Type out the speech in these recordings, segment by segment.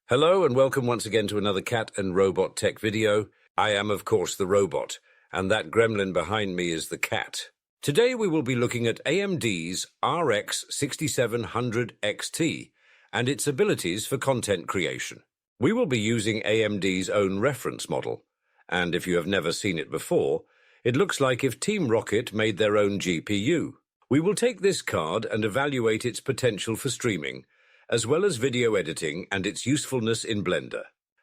Hello and welcome once again to another cat and robot tech video. I am of course the robot, and that gremlin behind me is the cat. Today we will be looking at AMD's RX 6700 XT and its abilities for content creation. We will be using AMD's own reference model, and if you have never seen it before, it looks like if Team Rocket made their own GPU. We will take this card and evaluate its potential for streaming, as well as video editing and its usefulness in Blender.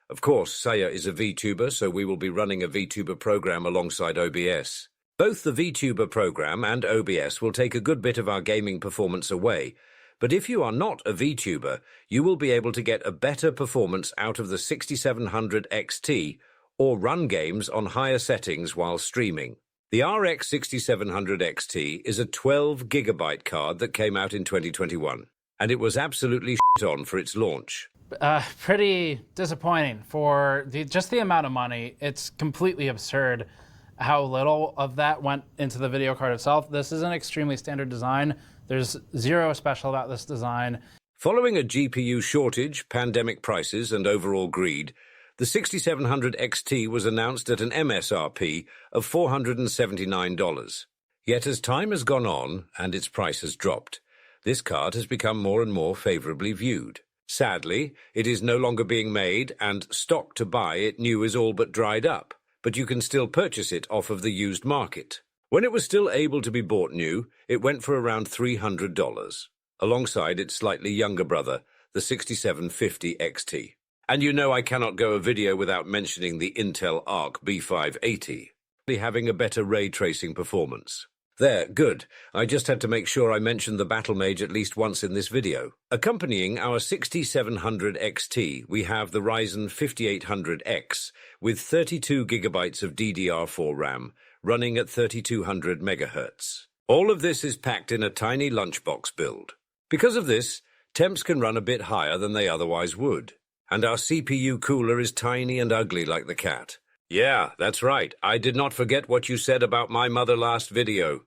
Of course, Saya is a VTuber, so we will be running a VTuber program alongside OBS. Both the VTuber program and OBS will take a good bit of our gaming performance away, but if you are not a VTuber, you will be able to get a better performance out of the 6700 XT or run games on higher settings while streaming. The RX 6700 XT is a 12 gigabyte card that came out in 2021. And it was absolutely shit on for its launch. Pretty disappointing for just the amount of money. It's completely absurd how little of that went into the video card itself. This is an extremely standard design. There's zero special about this design. Following a GPU shortage, pandemic prices, and overall greed, the 6700 XT was announced at an MSRP of $479. Yet as time has gone on and its price has dropped, this card has become more and more favorably viewed. Sadly, it is no longer being made, and stock to buy it new is all but dried up, but you can still purchase it off of the used market. When it was still able to be bought new, it went for around $300, alongside its slightly younger brother, the 6750 XT. And you know I cannot go a video without mentioning the Intel Arc B580, having a better ray tracing performance. There, good. I just had to make sure I mentioned the Battle Mage at least once in this video. Accompanying our 6700 XT, we have the Ryzen 5800X with 32 gigabytes of DDR4 RAM, running at 3200 MHz. All of this is packed in a tiny lunchbox build. Because of this, temps can run a bit higher than they otherwise would. And our CPU cooler is tiny and ugly like the cat. Yeah, that's right. I did not forget what you said about my mother last video.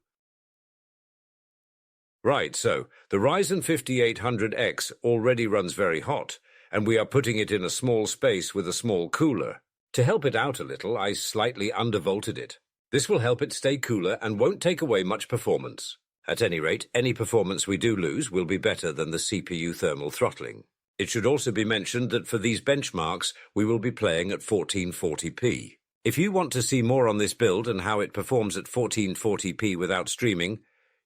Right, so the Ryzen 5800X already runs very hot, and we are putting it in a small space with a small cooler. To help it out a little, I slightly undervolted it. This will help it stay cooler and won't take away much performance. At any rate, any performance we do lose will be better than the CPU thermal throttling. It should also be mentioned that for these benchmarks, we will be playing at 1440p. If you want to see more on this build and how it performs at 1440p without streaming,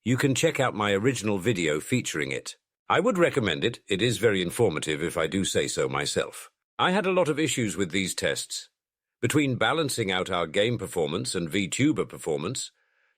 you can check out my original video featuring it. I would recommend it. It is very informative if I do say so myself. I had a lot of issues with these tests. Between balancing out our game performance and VTuber performance,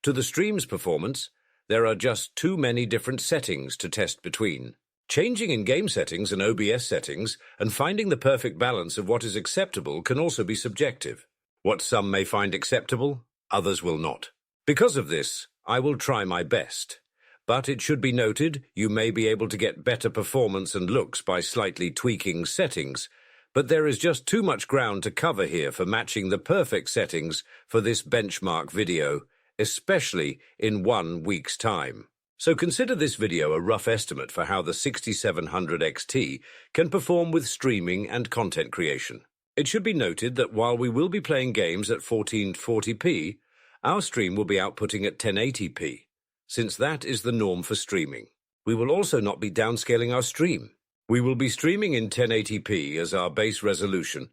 to the stream's performance, there are just too many different settings to test between. Changing in-game settings and OBS settings and finding the perfect balance of what is acceptable can also be subjective. What some may find acceptable, others will not. Because of this, I will try my best. But it should be noted, you may be able to get better performance and looks by slightly tweaking settings, but there is just too much ground to cover here for matching the perfect settings for this benchmark video, especially in 1 week's time. So consider this video a rough estimate for how the 6700 XT can perform with streaming and content creation. It should be noted that while we will be playing games at 1440p, our stream will be outputting at 1080p, since that is the norm for streaming. We will also not be downscaling our stream. We will be streaming in 1080p as our base resolution,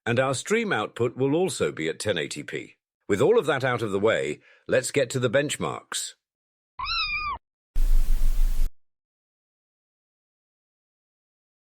and our stream output will also be at 1080p. With all of that out of the way, let's get to the benchmarks.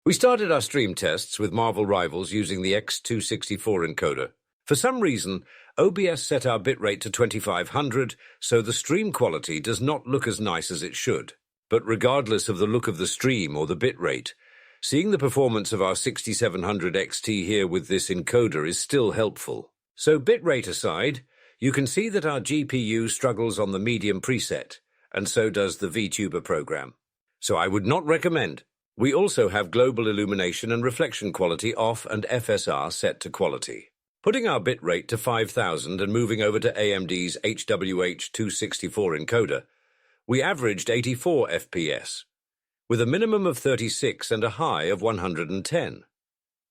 We started our stream tests with Marvel Rivals using the X264 encoder. For some reason, OBS set our bitrate to 2500, so the stream quality does not look as nice as it should. But regardless of the look of the stream or the bitrate, seeing the performance of our 6700 XT here with this encoder is still helpful. So bitrate aside, you can see that our GPU struggles on the medium preset, and so does the VTuber program. So I would not recommend. We also have global illumination and reflection quality off and FSR set to quality. Putting our bitrate to 5000 and moving over to AMD's HWH264 encoder, we averaged 84 FPS, with a minimum of 36 and a high of 110.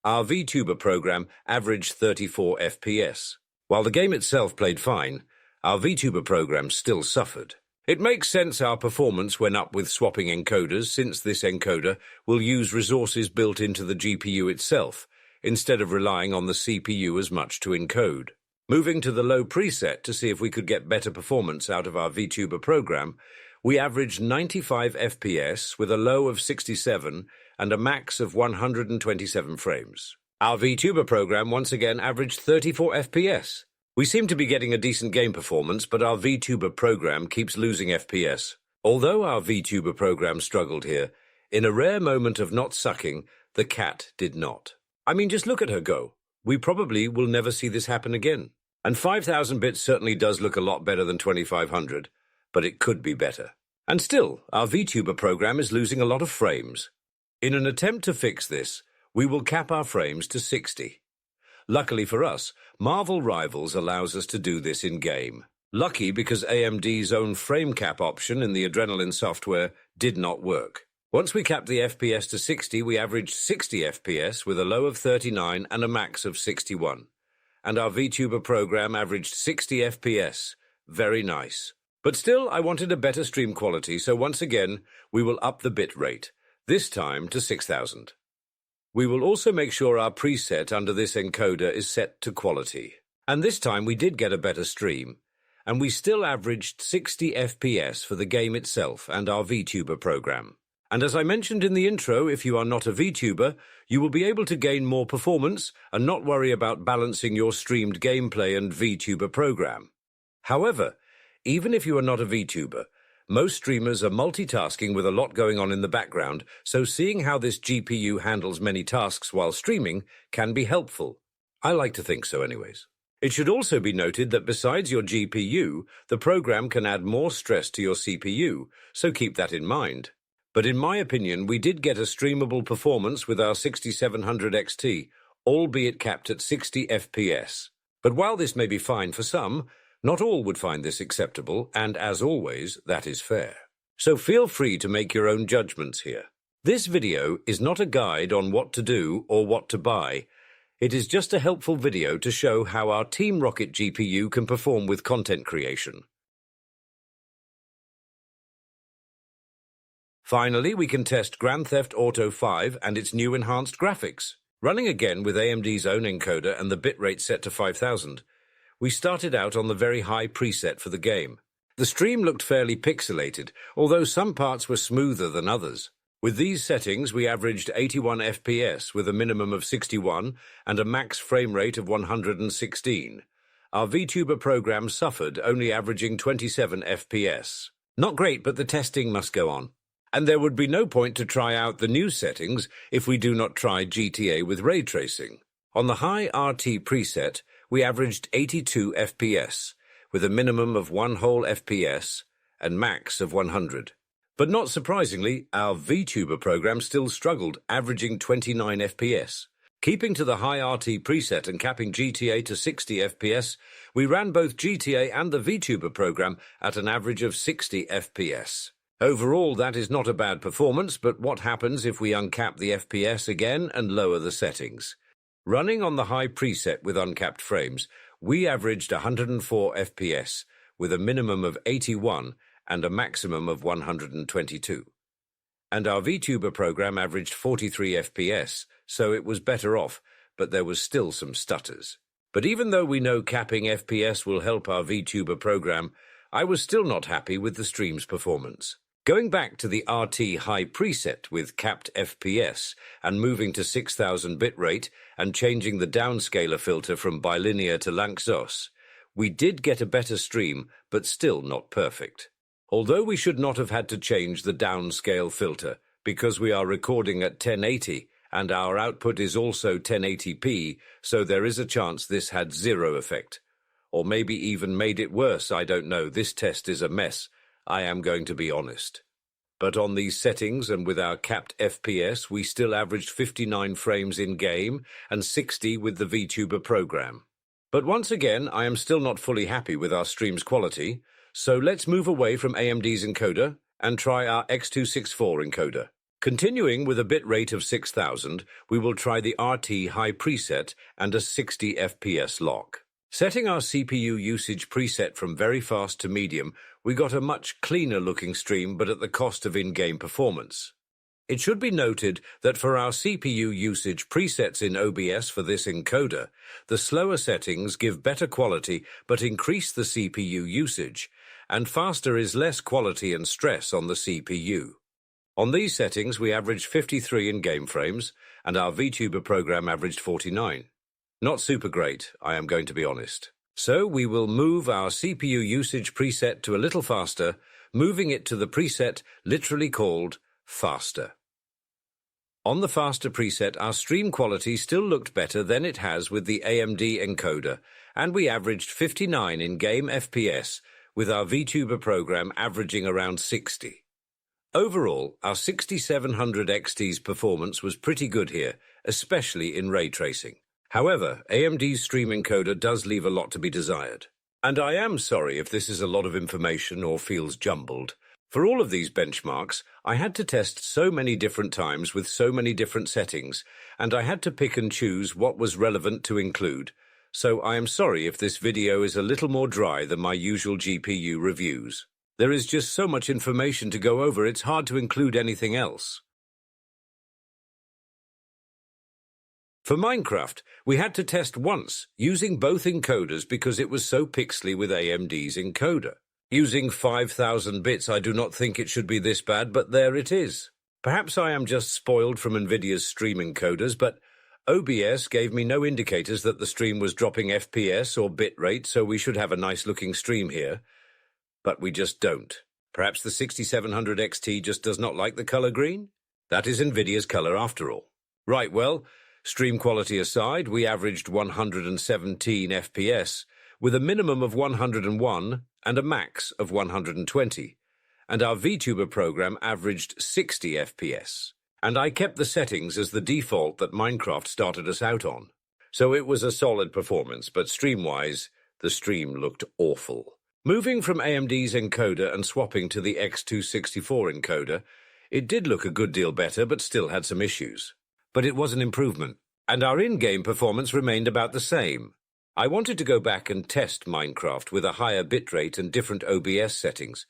our vtuber program averaged 34 FPS. While the game itself played fine, our vtuber program still suffered. It makes sense our performance went up with swapping encoders, since this encoder will use resources built into the GPU itself, instead of relying on the CPU as much to encode. Moving to the low preset to see if we could get better performance out of our vtuber program, we averaged 95 FPS with a low of 67 and a max of 127 frames. Our vtuber program once again averaged 34 FPS. We seem to be getting a decent game performance, but our vtuber program keeps losing FPS. Although our vtuber program struggled here, in a rare moment of not sucking, the cat did not. I mean, just look at her go. We probably will never see this happen again. And 5000 bits certainly does look a lot better than 2500, but it could be better. And still, our vtuber program is losing a lot of frames. In an attempt to fix this, we will cap our frames to 60. Luckily for us, Marvel Rivals allows us to do this in-game. Lucky because AMD's own frame cap option in the Adrenaline software did not work. Once we capped the FPS to 60, we averaged 60 FPS with a low of 39 and a max of 61. And our vtuber program averaged 60 FPS. Very nice. But still, I wanted a better stream quality, so once again, we will up the bit rate, this time to 6000. We will also make sure our preset under this encoder is set to quality. And this time we did get a better stream, and we still averaged 60 FPS for the game itself and our vtuber program. And as I mentioned in the intro, if you are not a vtuber, you will be able to gain more performance and not worry about balancing your streamed gameplay and vtuber program. However, even if you are not a vtuber, most streamers are multitasking with a lot going on in the background, so seeing how this GPU handles many tasks while streaming can be helpful. I like to think so anyways. It should also be noted that besides your GPU, the program can add more stress to your CPU, so keep that in mind. But in my opinion, we did get a streamable performance with our 6700 XT, albeit capped at 60 FPS. But while this may be fine for some, not all would find this acceptable, and as always, that is fair. So feel free to make your own judgments here. This video is not a guide on what to do or what to buy. It is just a helpful video to show how our Team Rocket GPU can perform with content creation. Finally, we can test Grand Theft Auto 5 and its new enhanced graphics. Running again with AMD's own encoder and the bitrate set to 5000, we started out on the very high preset for the game. The stream looked fairly pixelated, although some parts were smoother than others. With these settings, we averaged 81 FPS with a minimum of 61 and a max frame rate of 116. Our vtuber program suffered, only averaging 27 FPS. Not great, but the testing must go on. And there would be no point to try out the new settings if we do not try GTA with ray tracing. On the high RT preset, we averaged 82 FPS, with a minimum of 1 whole FPS and max of 100. But not surprisingly, our vtuber program still struggled, averaging 29 FPS. Keeping to the high RT preset and capping GTA to 60 FPS, we ran both GTA and the vtuber program at an average of 60 FPS. Overall, that is not a bad performance, but what happens if we uncap the FPS again and lower the settings? Running on the high preset with uncapped frames, we averaged 104 FPS, with a minimum of 81 and a maximum of 122. And our vtuber program averaged 43 FPS, so it was better off, but there was still some stutters. But even though we know capping FPS will help our vtuber program, I was still not happy with the stream's performance. Going back to the RT high preset with capped FPS and moving to 6000 bitrate and changing the downscaler filter from bilinear to Lanczos, we did get a better stream, but still not perfect. Although we should not have had to change the downscale filter because we are recording at 1080 and our output is also 1080p, so there is a chance this had zero effect. Or maybe even made it worse, I don't know. This test is a mess. I am going to be honest. But on these settings and with our capped FPS, we still averaged 59 frames in-game and 60 with the vtuber program. But once again, I am still not fully happy with our stream's quality, so let's move away from AMD's encoder and try our X264 encoder. Continuing with a bitrate of 6000, we will try the RT High preset and a 60 FPS lock. Setting our CPU usage preset from very fast to medium, we got a much cleaner looking stream but at the cost of in-game performance. It should be noted that for our CPU usage presets in OBS for this encoder, the slower settings give better quality but increase the CPU usage, and faster is less quality and stress on the CPU. On these settings, we averaged 53 in game frames, and our vtuber program averaged 49. Not super great, I am going to be honest. So we will move our CPU usage preset to a little faster, moving it to the preset literally called faster. On the faster preset, our stream quality still looked better than it has with the AMD encoder, and we averaged 59 in-game FPS, with our vtuber program averaging around 60. Overall, our 6700 XT's performance was pretty good here, especially in ray tracing. However, AMD's stream encoder does leave a lot to be desired. And I am sorry if this is a lot of information or feels jumbled. For all of these benchmarks, I had to test so many different times with so many different settings, and I had to pick and choose what was relevant to include. So I am sorry if this video is a little more dry than my usual GPU reviews. There is just so much information to go over, it's hard to include anything else. For Minecraft, we had to test once, using both encoders because it was so pixely with AMD's encoder. Using 5000 bits, I do not think it should be this bad, but there it is. Perhaps I am just spoiled from NVIDIA's stream encoders, but OBS gave me no indicators that the stream was dropping FPS or bitrate, so we should have a nice-looking stream here. But we just don't. Perhaps the 6700 XT just does not like the color green? That is NVIDIA's color after all. Right, well, stream quality aside, we averaged 117 FPS, with a minimum of 101 and a max of 120, and our vtuber program averaged 60 FPS. And I kept the settings as the default that Minecraft started us out on. So it was a solid performance, but stream-wise, the stream looked awful. Moving from AMD's encoder and swapping to the X264 encoder, it did look a good deal better but still had some issues. But it was an improvement, and our in-game performance remained about the same. I wanted to go back and test Minecraft with a higher bitrate and different OBS settings,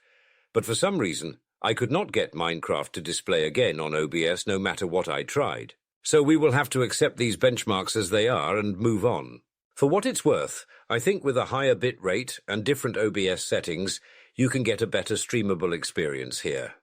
but for some reason, I could not get Minecraft to display again on OBS no matter what I tried. So we will have to accept these benchmarks as they are and move on. For what it's worth, I think with a higher bitrate and different OBS settings, you can get a better streamable experience here.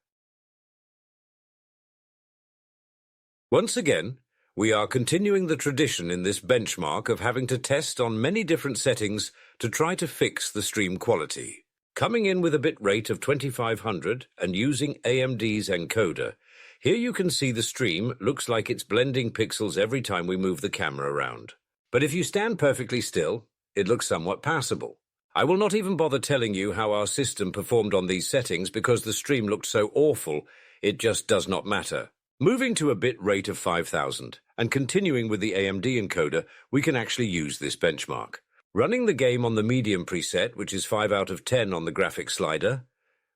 Once again, we are continuing the tradition in this benchmark of having to test on many different settings to try to fix the stream quality. Coming in with a bitrate of 2500 and using AMD's encoder, here you can see the stream looks like it's blending pixels every time we move the camera around. But if you stand perfectly still, it looks somewhat passable. I will not even bother telling you how our system performed on these settings because the stream looked so awful, it just does not matter. Moving to a bit rate of 5000 and continuing with the AMD encoder, we can actually use this benchmark. Running the game on the medium preset, which is 5 out of 10 on the graphics slider,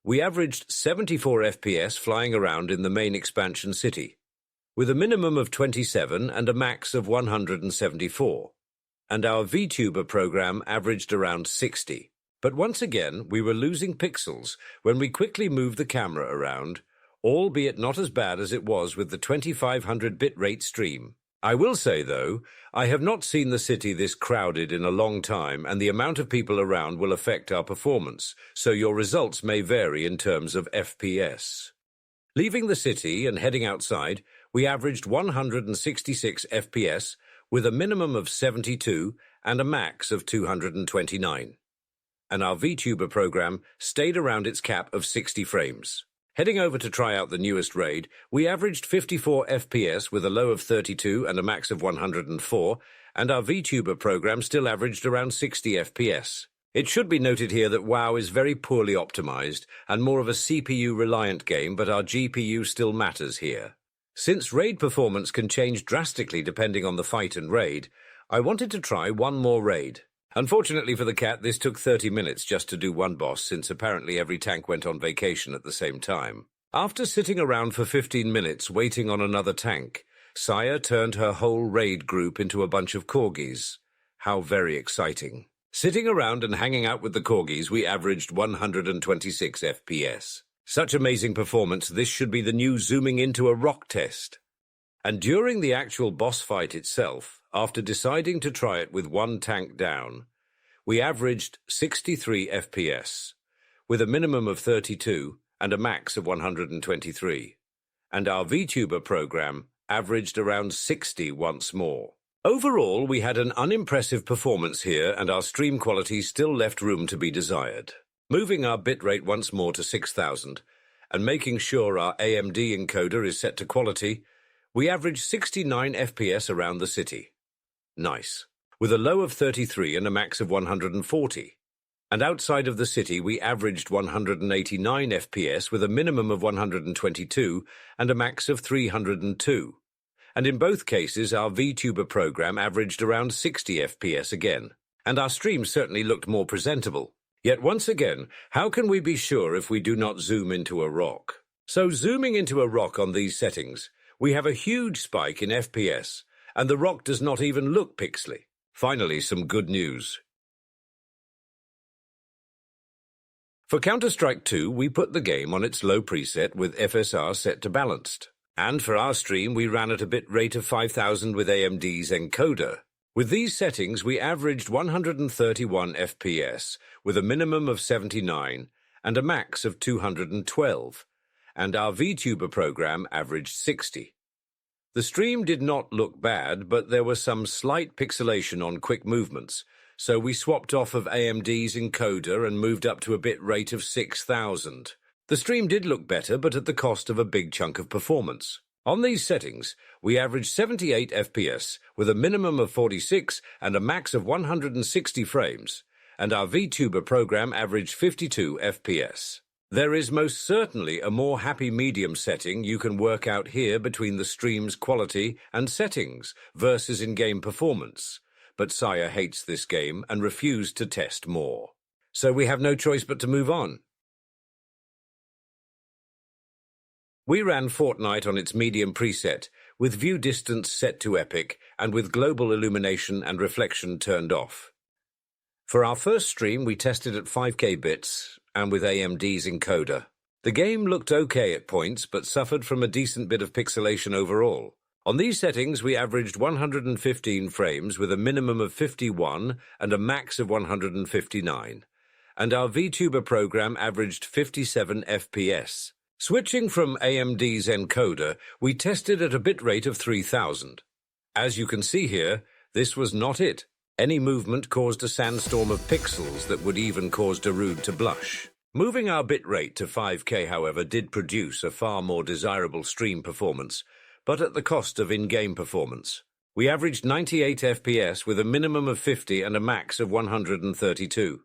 we averaged 74 FPS flying around in the main expansion city, with a minimum of 27 and a max of 174. And our vtuber program averaged around 60. But once again, we were losing pixels when we quickly moved the camera around, albeit not as bad as it was with the 2500 bitrate stream. I will say, though, I have not seen the city this crowded in a long time, and the amount of people around will affect our performance, so your results may vary in terms of FPS. Leaving the city and heading outside, we averaged 166 FPS with a minimum of 72 and a max of 229. And our vtuber program stayed around its cap of 60 frames. Heading over to try out the newest raid, we averaged 54 FPS with a low of 32 and a max of 104, and our vtuber program still averaged around 60 FPS. It should be noted here that WoW is very poorly optimized and more of a CPU-reliant game, but our GPU still matters here. Since raid performance can change drastically depending on the fight and raid, I wanted to try one more raid. Unfortunately for the cat, this took 30 minutes just to do one boss, since apparently every tank went on vacation at the same time. After sitting around for 15 minutes waiting on another tank, Saya turned her whole raid group into a bunch of corgis. How very exciting. Sitting around and hanging out with the corgis, we averaged 126 FPS. Such amazing performance, this should be the new zooming into a rock test. And during the actual boss fight itself, after deciding to try it with one tank down, we averaged 63 FPS, with a minimum of 32 and a max of 123. And our vtuber program averaged around 60 once more. Overall, we had an unimpressive performance here, and our stream quality still left room to be desired. Moving our bitrate once more to 6000, and making sure our AMD encoder is set to quality, we averaged 69 FPS around the city. Nice. With a low of 33 and a max of 140. And outside of the city, we averaged 189 FPS with a minimum of 122 and a max of 302. And in both cases, our vtuber program averaged around 60 FPS again. And our stream certainly looked more presentable. Yet once again, how can we be sure if we do not zoom into a rock? So zooming into a rock on these settings, we have a huge spike in FPS, and the rock does not even look pixely. Finally, some good news. For Counter-Strike 2, we put the game on its low preset with FSR set to balanced. And for our stream, we ran at a bit rate of 5000 with AMD's encoder. With these settings, we averaged 131 FPS, with a minimum of 79 and a max of 212, and our vtuber program averaged 60. The stream did not look bad, but there was some slight pixelation on quick movements, so we swapped off of AMD's encoder and moved up to a bit rate of 6000. The stream did look better, but at the cost of a big chunk of performance. On these settings, we averaged 78 FPS with a minimum of 46 and a max of 160 frames, and our vtuber program averaged 52 FPS. There is most certainly a more happy medium setting you can work out here between the stream's quality and settings versus in-game performance, but Saya hates this game and refused to test more. So we have no choice but to move on. We ran Fortnite on its medium preset, with view distance set to epic and with global illumination and reflection turned off. For our first stream, we tested at 5K bits and with AMD's encoder. The game looked okay at points, but suffered from a decent bit of pixelation overall. On these settings, we averaged 115 frames with a minimum of 51 and a max of 159. And our vtuber program averaged 57 FPS. Switching from AMD's encoder, we tested at a bitrate of 3000. As you can see here, this was not it. Any movement caused a sandstorm of pixels that would even cause Darude to blush. Moving our bitrate to 5K, however, did produce a far more desirable stream performance, but at the cost of in-game performance. We averaged 98 FPS with a minimum of 50 and a max of 132.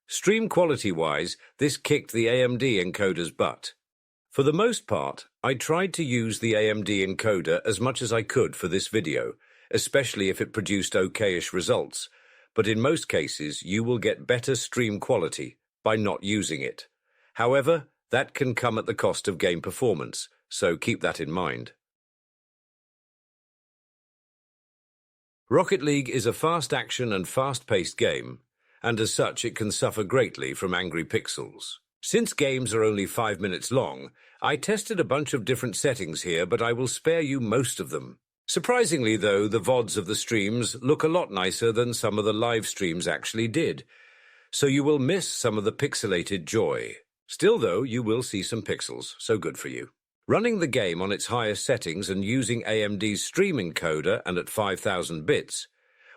Stream quality-wise, this kicked the AMD encoder's butt. For the most part, I tried to use the AMD encoder as much as I could for this video, especially if it produced okayish results, but in most cases you will get better stream quality by not using it. However, that can come at the cost of game performance, so keep that in mind. Rocket League is a fast action and fast-paced game, and as such it can suffer greatly from angry pixels. Since games are only 5 minutes long, I tested a bunch of different settings here, but I will spare you most of them. Surprisingly, though, the VODs of the streams look a lot nicer than some of the live streams actually did, so you will miss some of the pixelated joy. Still, though, you will see some pixels, so good for you. Running the game on its highest settings and using AMD's stream encoder and at 5000 bits,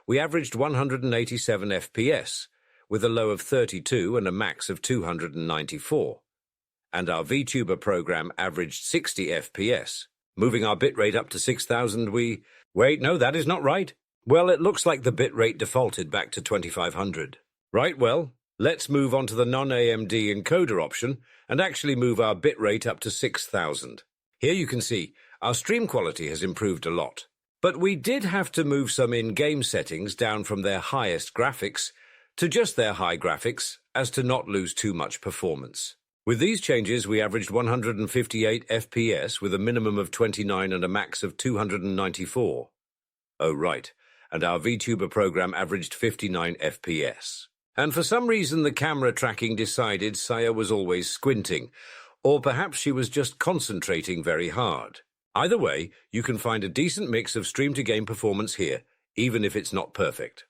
we averaged 187 FPS, with a low of 32 and a max of 294. And our vtuber program averaged 60 FPS. Moving our bitrate up to 6000, we... Wait, no, that is not right. Well, it looks like the bitrate defaulted back to 2500. Right, well, let's move on to the non-AMD encoder option and actually move our bitrate up to 6000. Here you can see our stream quality has improved a lot. But we did have to move some in-game settings down from their highest graphics to just their high graphics as to not lose too much performance. With these changes, we averaged 158 FPS with a minimum of 29 and a max of 294. Oh, right. And our VTuber program averaged 59 FPS. And for some reason, the camera tracking decided Saya was always squinting, or perhaps she was just concentrating very hard. Either way, you can find a decent mix of stream-to-game performance here, even if it's not perfect.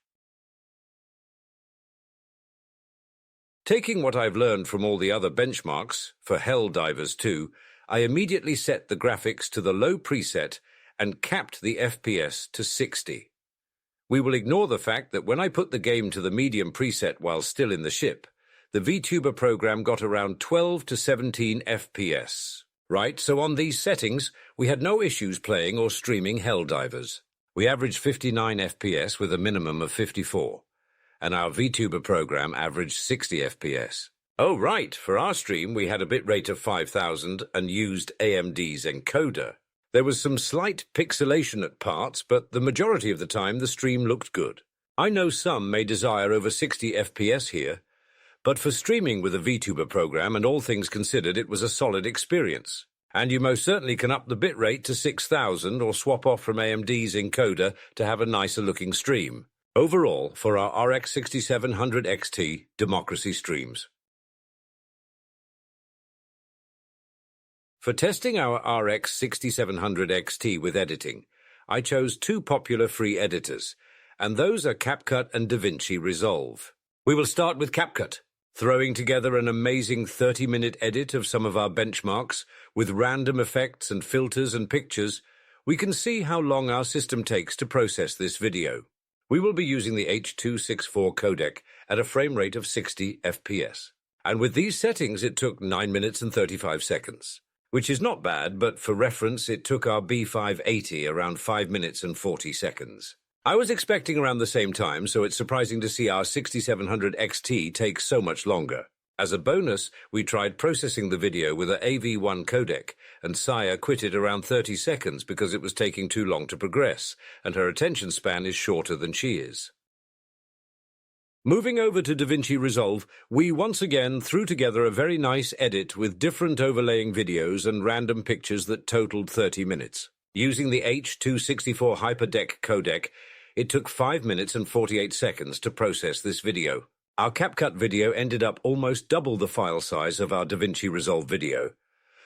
Taking what I've learned from all the other benchmarks, for Helldivers 2, I immediately set the graphics to the low preset and capped the FPS to 60. We will ignore the fact that when I put the game to the medium preset while still in the ship, the VTuber program got around 12 to 17 FPS. Right, so on these settings, we had no issues playing or streaming Helldivers. We averaged 59 FPS with a minimum of 54. And our VTuber program averaged 60 FPS. Oh, right, for our stream we had a bitrate of 5000 and used AMD's encoder. There was some slight pixelation at parts, but the majority of the time the stream looked good. I know some may desire over 60 FPS here, but for streaming with a VTuber program and all things considered, it was a solid experience. And you most certainly can up the bitrate to 6000 or swap off from AMD's encoder to have a nicer looking stream. Overall, for our RX 6700 XT, democracy streams. For testing our RX 6700 XT with editing, I chose two popular free editors, and those are CapCut and DaVinci Resolve. We will start with CapCut, throwing together an amazing 30-minute edit of some of our benchmarks with random effects and filters and pictures. We can see how long our system takes to process this video. We will be using the H.264 codec at a frame rate of 60 FPS. And with these settings, it took 9 minutes and 35 seconds, which is not bad, but for reference, it took our B580 around 5 minutes and 40 seconds. I was expecting around the same time, so it's surprising to see our 6700 XT take so much longer. As a bonus, we tried processing the video with a AV1 codec, and Saya quitted around 30 seconds because it was taking too long to progress, and her attention span is shorter than she is. Moving over to DaVinci Resolve, we once again threw together a very nice edit with different overlaying videos and random pictures that totaled 30 minutes. Using the H.264 HyperDeck codec, it took 5 minutes and 48 seconds to process this video. Our CapCut video ended up almost double the file size of our DaVinci Resolve video,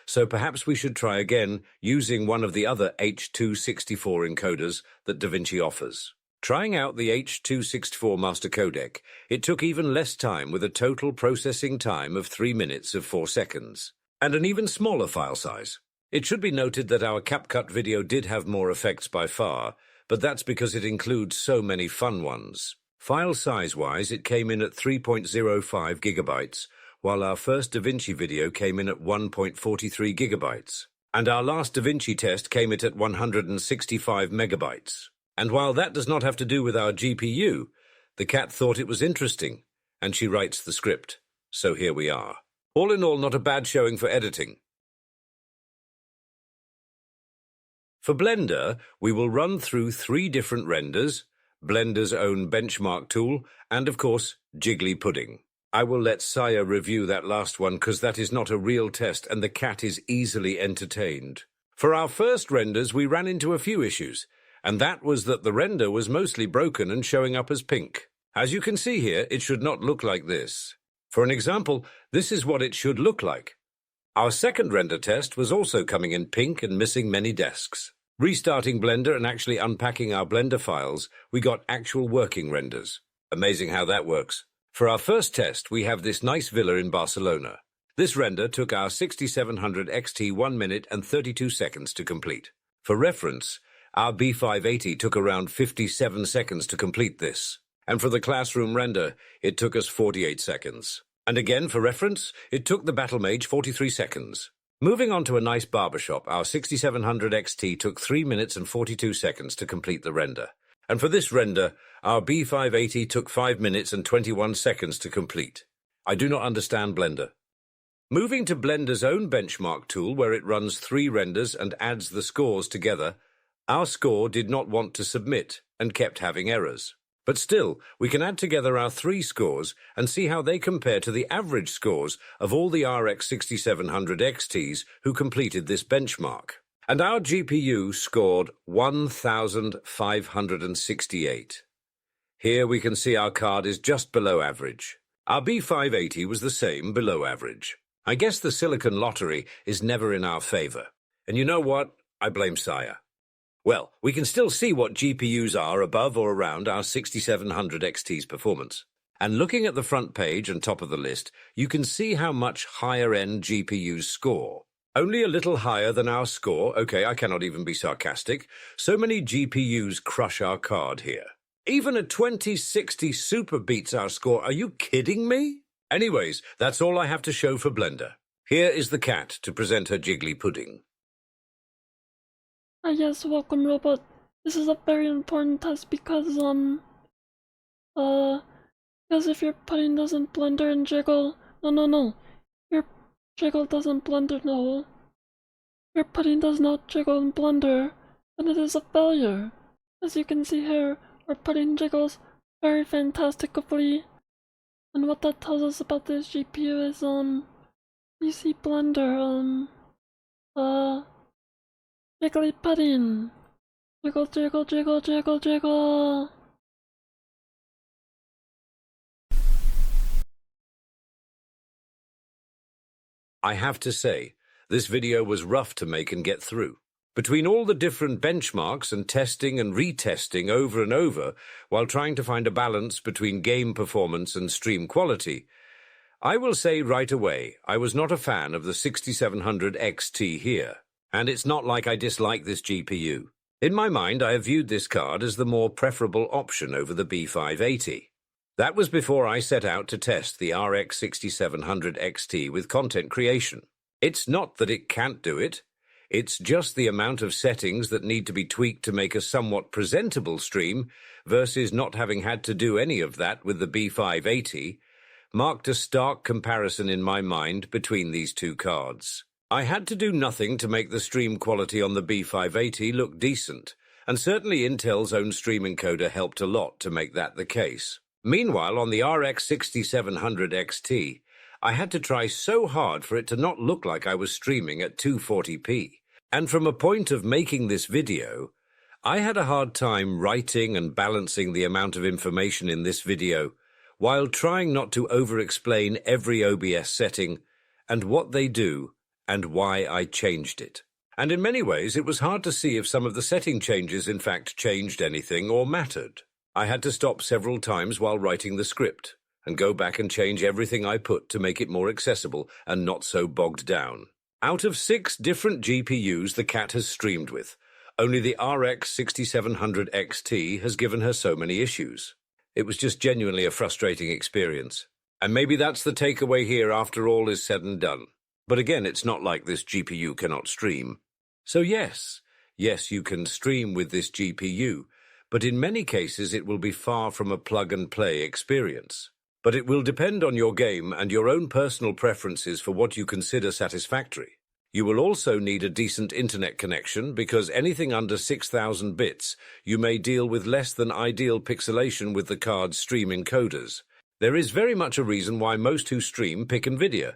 so perhaps we should try again using one of the other H.264 encoders that DaVinci offers. Trying out the H.264 master codec, it took even less time with a total processing time of 3 minutes of 4 seconds, and an even smaller file size. It should be noted that our CapCut video did have more effects by far, but that's because it includes so many fun ones. File size-wise, it came in at 3.05 gigabytes, while our first DaVinci video came in at 1.43 gigabytes. And our last DaVinci test came in at 165 megabytes. And while that does not have to do with our GPU, the cat thought it was interesting, and she writes the script. So here we are. All in all, not a bad showing for editing. For Blender, we will run through 3 different renders, Blender's own benchmark tool, and of course, Jiggly Pudding. I will let Saya review that last one because that is not a real test and the cat is easily entertained. For our first renders, we ran into a few issues, and that was that the render was mostly broken and showing up as pink. As you can see here, it should not look like this. For an example, this is what it should look like. Our second render test was also coming in pink and missing many desks. Restarting Blender and actually unpacking our Blender files, we got actual working renders. Amazing how that works. For our first test, we have this nice villa in Barcelona. This render took our 6700 XT 1 minute and 32 seconds to complete. For reference, our B580 took around 57 seconds to complete this. And for the classroom render, it took us 48 seconds. And again, for reference, it took the Battle Mage 43 seconds. Moving on to a nice barbershop, our 6700 XT took 3 minutes and 42 seconds to complete the render. And for this render, our B580 took 5 minutes and 21 seconds to complete. I do not understand Blender. Moving to Blender's own benchmark tool, where it runs 3 renders and adds the scores together, our score did not want to submit and kept having errors. But still, we can add together our three scores and see how they compare to the average scores of all the RX 6700 XTs who completed this benchmark. And our GPU scored 1,568. Here we can see our card is just below average. Our B580 was the same, below average. I guess the silicon lottery is never in our favor. And you know what? I blame Saya. Well, we can still see what GPUs are above or around our 6700 XT's performance. And looking at the front page and top of the list, you can see how much higher-end GPUs score. Only a little higher than our score. Okay, I cannot even be sarcastic. So many GPUs crush our card here. Even a 2060 Super beats our score. Are you kidding me? Anyways, that's all I have to show for Blender. Here is the cat to present her jiggly pudding. Yes, welcome, robot. This is a very important test because if your pudding doesn't blender and jiggle, no. Your jiggle doesn't blender, no. Your pudding does not jiggle and blender, and it is a failure. As you can see here, our pudding jiggles very fantastically. And what that tells us about this GPU is, you see blender, jiggly pudding. Jiggle, jiggle, jiggle, jiggle, jiggle. I have to say, this video was rough to make and get through. Between all the different benchmarks and testing and retesting over and over, while trying to find a balance between game performance and stream quality, I will say right away, I was not a fan of the 6700 XT here. And it's not like I dislike this GPU. In my mind, I have viewed this card as the more preferable option over the B580. That was before I set out to test the RX 6700 XT with content creation. It's not that it can't do it. It's just the amount of settings that need to be tweaked to make a somewhat presentable stream versus not having had to do any of that with the B580 marked a stark comparison in my mind between these two cards. I had to do nothing to make the stream quality on the B580 look decent, and certainly Intel's own stream encoder helped a lot to make that the case. Meanwhile, on the RX 6700 XT, I had to try so hard for it to not look like I was streaming at 240p. And from a point of making this video, I had a hard time writing and balancing the amount of information in this video while trying not to over-explain every OBS setting and what they do and why I changed it. And in many ways, it was hard to see if some of the setting changes in fact changed anything or mattered. I had to stop several times while writing the script and go back and change everything I put to make it more accessible and not so bogged down. Out of 6 different GPUs the cat has streamed with, only the RX 6700 XT has given her so many issues. It was just genuinely a frustrating experience. And maybe that's the takeaway here after all is said and done. But again, it's not like this GPU cannot stream. So yes, you can stream with this GPU, but in many cases it will be far from a plug-and-play experience. But it will depend on your game and your own personal preferences for what you consider satisfactory. You will also need a decent internet connection because anything under 6,000 bits, you may deal with less than ideal pixelation with the card's stream encoders. There is very much a reason why most who stream pick NVIDIA,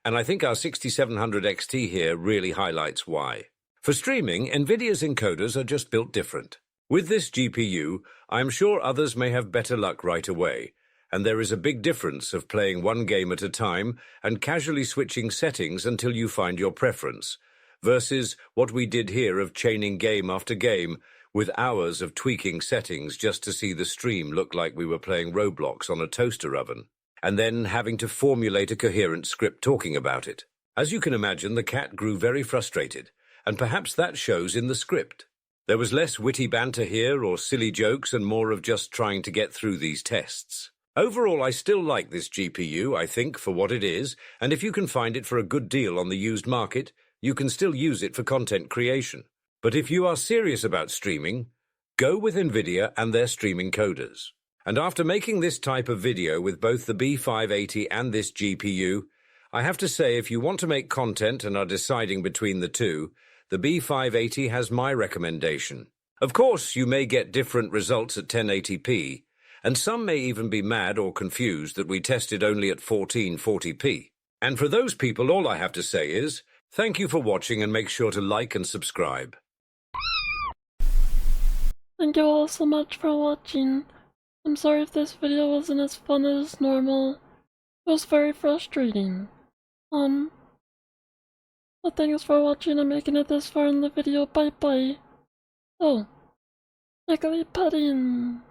and I think our 6700 XT here really highlights why. For streaming, NVIDIA's encoders are just built different. With this GPU, I am sure others may have better luck right away, and there is a big difference of playing one game at a time and casually switching settings until you find your preference, versus what we did here of chaining game after game with hours of tweaking settings just to see the stream look like we were playing Roblox on a toaster oven, and then having to formulate a coherent script talking about it. As you can imagine, the cat grew very frustrated, and perhaps that shows in the script. There was less witty banter here or silly jokes and more of just trying to get through these tests. Overall, I still like this GPU, I think, for what it is, and if you can find it for a good deal on the used market, you can still use it for content creation. But if you are serious about streaming, go with NVIDIA and their streaming coders. And after making this type of video with both the B580 and this GPU, I have to say if you want to make content and are deciding between the two, the B580 has my recommendation. Of course, you may get different results at 1080p, And some may even be mad or confused that we tested only at 1440p. And for those people, all I have to say is, thank you for watching and make sure to like and subscribe. Thank you all so much for watching. I'm sorry if this video wasn't as fun as normal. It was very frustrating. But thanks for watching and making it this far in the video. Bye bye. Oh, jiggly pudding.